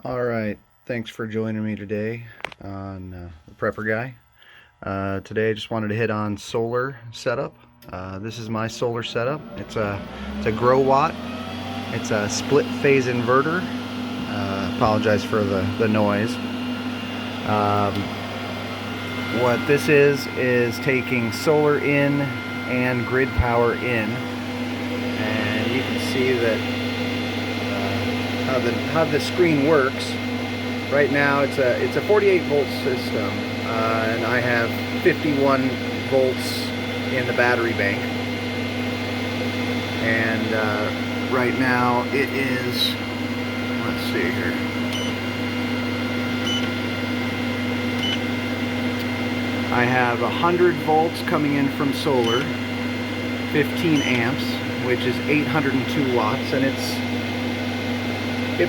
Alright, thanks for joining me today on the Prepper Guy. Today I just wanted to hit on solar setup. This is my solar setup. It's a grow watt. It's a split phase inverter. Apologize for the noise. What this is taking solar in and grid power in, and you can see that how the screen works. Right now it's a 48 volt system, and I have 51 volts in the battery bank, and right now it is, let's see here, I have 100 volts coming in from solar, 15 amps, which is 802 watts, and it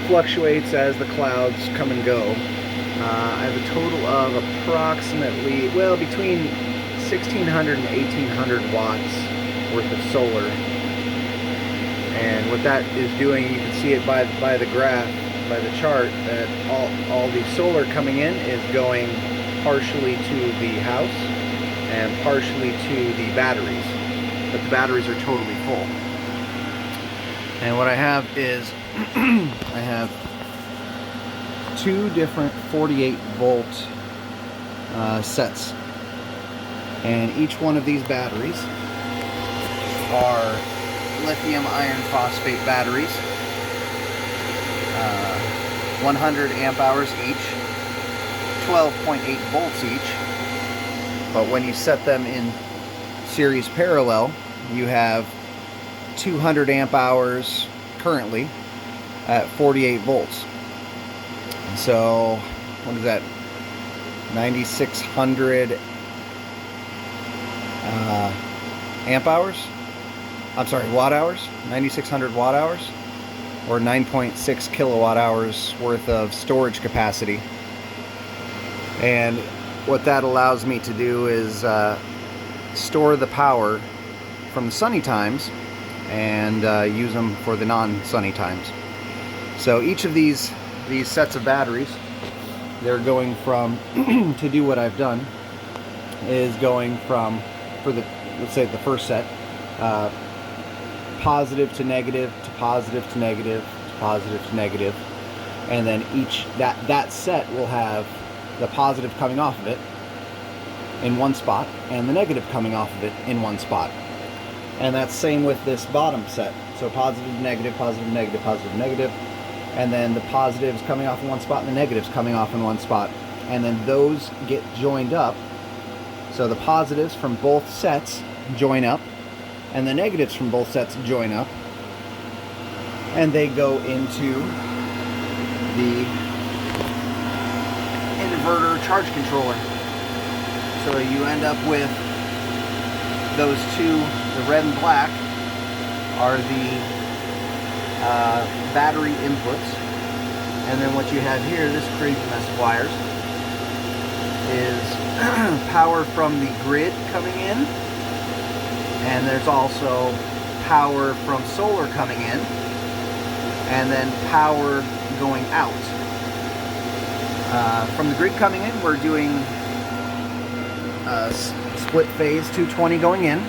fluctuates as the clouds come and go. I have a total of approximately, well, between 1600 and 1800 watts worth of solar. And what that is doing, you can see it by the graph, by the chart, that all the solar coming in is going partially to the house and partially to the batteries. But the batteries are totally full. And what I have is I have two different 48 volt sets, and each one of these batteries are lithium iron phosphate batteries, 100 amp hours each, 12.8 volts each. But when you set them in series parallel, you have 200 amp hours currently at 48 volts. So what is that, 9600 amp hours, I'm sorry, watt hours, 9600 watt hours, or 9.6 kilowatt hours worth of storage capacity. And what that allows me to do is store the power from the sunny times and use them for the non-sunny times. So each of these sets of batteries, they're going from to do what I've done is going from, for the, let's say the first set, positive to negative to positive to negative to positive to negative, and then each that set will have the positive coming off of it in one spot and the negative coming off of it in one spot. And that's same with this bottom set. So positive, negative, positive, negative, positive, negative. And then the positives coming off in one spot and the negatives coming off in one spot. And then those get joined up. So the positives from both sets join up, and the negatives from both sets join up. And they go into the inverter charge controller. So you end up with those two, the red and black, are the battery inputs. And then what you have here, this crazy mess of wires, is power from the grid coming in. And there's also power from solar coming in. And then power going out. From the grid coming in, we're doing split phase 220 going in,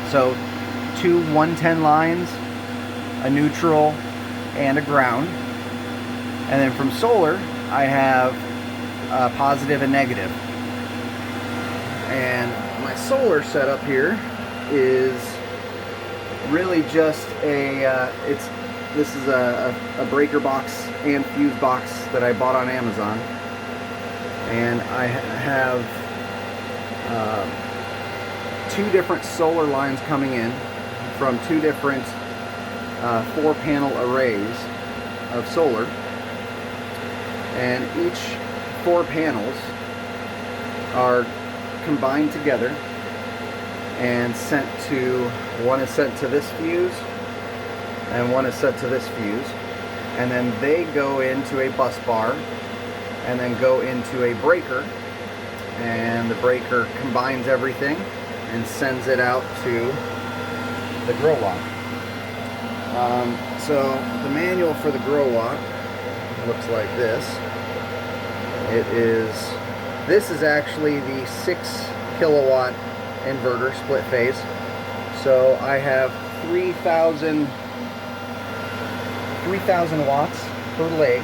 so two 110 lines, a neutral and a ground. And then from solar I have positive and negative. And my solar setup here is really just this is a breaker box and fuse box that I bought on Amazon, and I have two different solar lines coming in from two different 4-panel arrays of solar, and each 4 panels are combined together and sent to, one is sent to this fuse and one is sent to this fuse, and then they go into a bus bar and then go into a breaker, and the breaker combines everything and sends it out to the grow watt. So the manual for the grow watt looks like this. This is actually the 6 kilowatt inverter split phase. So I have 3,000 watts per leg,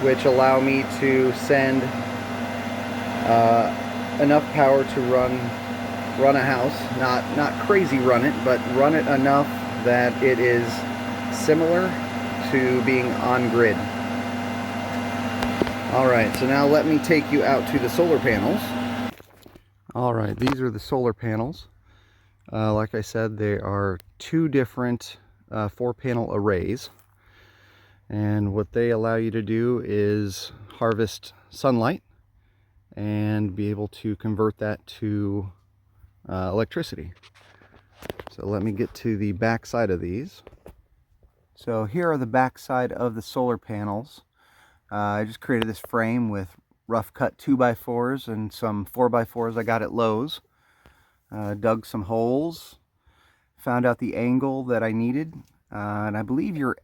which allow me to send enough power to run a house. Not crazy run it, but run it enough that it is similar to being on grid. Alright, so now let me take you out to the solar panels. Alright, these are the solar panels. Like I said, they are 2 different 4-panel arrays. And what they allow you to do is harvest sunlight and be able to convert that to electricity. So let me get to the back side of these. So here are the back side of the solar panels. I just created this frame with rough cut 2x4s and some 4x4s I got at Lowe's. Dug some holes, found out the angle that I needed, and I believe your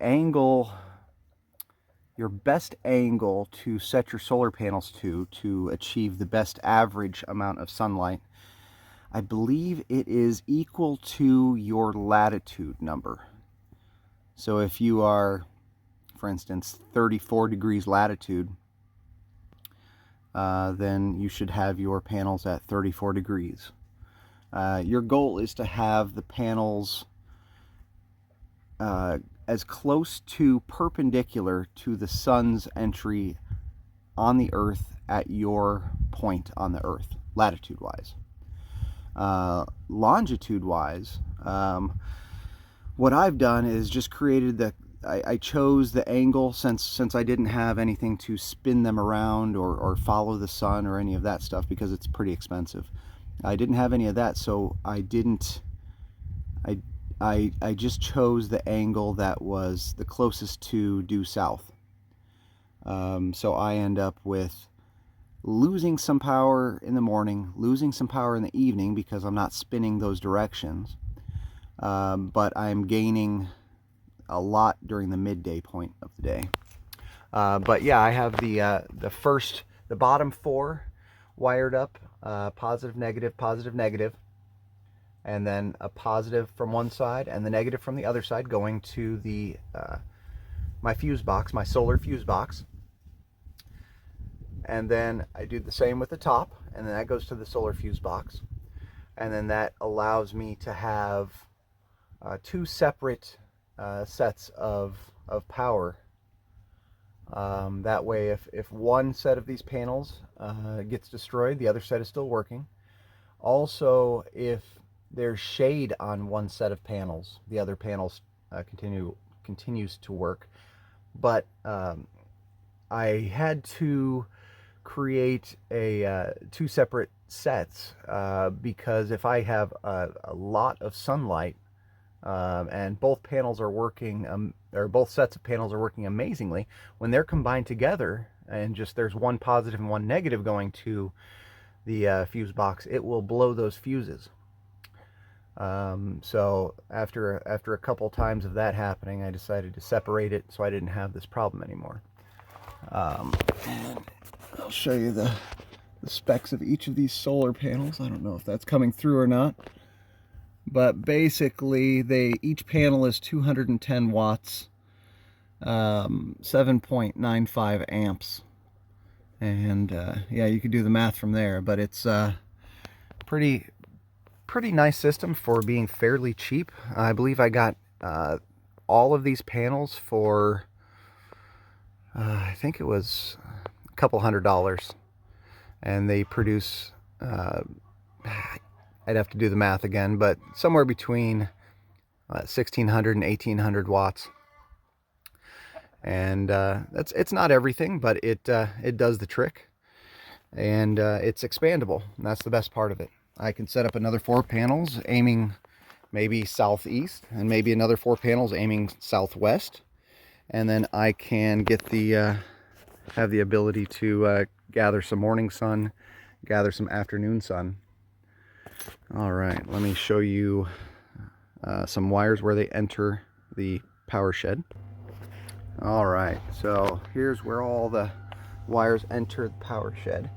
best angle to set your solar panels to achieve the best average amount of sunlight, I believe it is equal to your latitude number. So if you are, for instance, 34 degrees latitude, then you should have your panels at 34 degrees. Your goal is to have the panels as close to perpendicular to the sun's entry on the earth at your point on the earth, latitude wise. Longitude wise, what I've done is just created I chose the angle since I didn't have anything to spin them around or follow the sun or any of that stuff, because it's pretty expensive. I didn't have any of that, so I just chose the angle that was the closest to due south. So I end up with losing some power in the morning, losing some power in the evening because I'm not spinning those directions, but I'm gaining a lot during the midday point of the day. But yeah, I have the bottom 4 wired up, positive, negative, and then a positive from one side and the negative from the other side going to the my fuse box, my solar fuse box. And then I do the same with the top, and then that goes to the solar fuse box. And then that allows me to have 2 separate sets of power. That way, if one set of these panels gets destroyed, the other set is still working. Also, if there's shade on one set of panels, the other panels continues to work. But I had to create 2 separate sets because if I have a lot of sunlight and both panels are working, or both sets of panels are working amazingly, when they're combined together and just there's one positive and one negative going to the fuse box, it will blow those fuses. So after a couple times of that happening, I decided to separate it so I didn't have this problem anymore. And I'll show you the specs of each of these solar panels. I don't know if that's coming through or not, but basically each panel is 210 watts, 7.95 amps, and yeah, you could do the math from there. But it's pretty nice system for being fairly cheap. I believe I got all of these panels for I think it was a couple $100, and they produce I'd have to do the math again, but somewhere between 1600 and 1800 watts. And it's not everything, but it does the trick, and it's expandable, and that's the best part of it. I can set up another 4 panels aiming maybe southeast, and maybe another 4 panels aiming southwest, and then I can get have the ability to gather some morning sun, gather some afternoon sun. All right, let me show you some wires where they enter the power shed. All right, so here's where all the wires enter the power shed.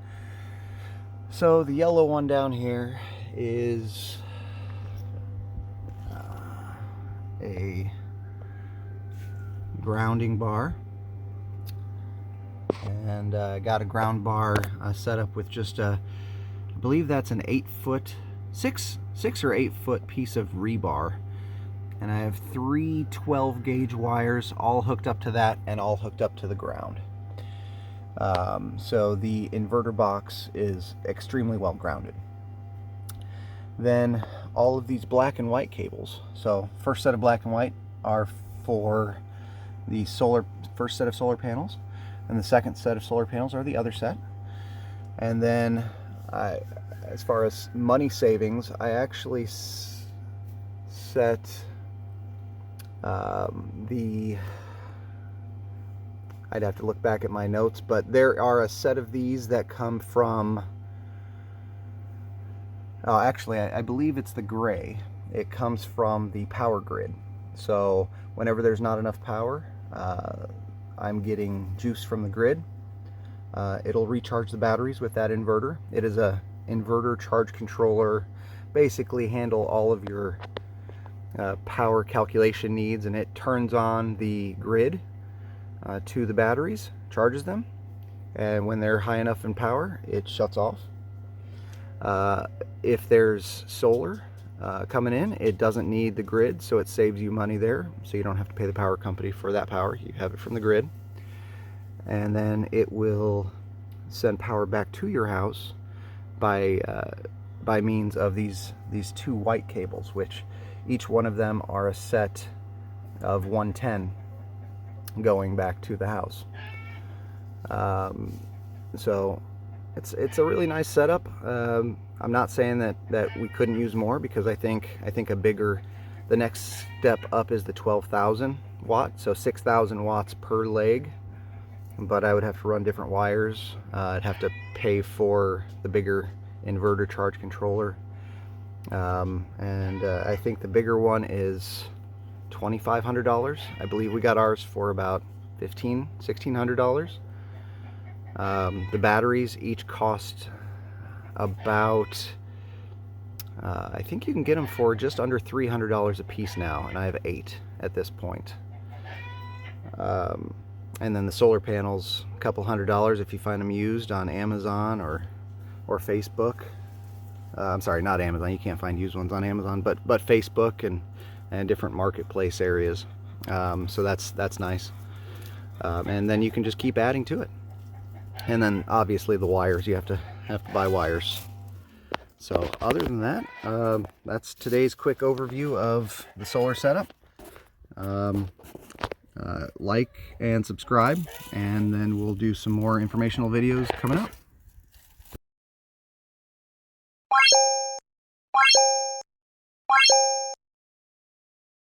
So the yellow one down here is a grounding bar, and I got a ground bar set up with just a, I believe that's an 8-foot, 6 or 8 foot piece of rebar, and I have 3 12-gauge wires all hooked up to that and all hooked up to the ground. So the inverter box is extremely well grounded. Then all of these black and white cables. So first set of black and white are for the first set of solar panels, and the second set of solar panels are the other set. And then as far as money savings, I actually set I'd have to look back at my notes, but there are a set of these that come from, oh, actually, I believe it's the gray. It comes from the power grid. So whenever there's not enough power, I'm getting juice from the grid. It'll recharge the batteries with that inverter. It is a inverter charge controller, basically handle all of your power calculation needs, and it turns on the grid to the batteries, charges them, and when they're high enough in power, it shuts off. If there's solar coming in, it doesn't need the grid, so it saves you money there, so you don't have to pay the power company for that power. You have it from the grid, and then it will send power back to your house by means of these 2 white cables, which each one of them are a set of 110 going back to the house. So it's a really nice setup. I'm not saying that we couldn't use more, because I think the next step up is the 12,000 watt, so 6,000 watts per leg, but I would have to run different wires. I'd have to pay for the bigger inverter charge controller, and I think the bigger one is $2,500. I believe we got ours for about $1,600. The batteries each cost about, I think you can get them for just under $300 a piece now, and I have 8 at this point. And then the solar panels, a couple $100 if you find them used on Amazon or Facebook. I'm sorry, not Amazon. You can't find used ones on Amazon, but Facebook and different marketplace areas. So that's nice. And then you can just keep adding to it. And then obviously the wires, you have to buy wires. So other than that, that's today's quick overview of the solar setup. Like and subscribe, and then we'll do some more informational videos coming up.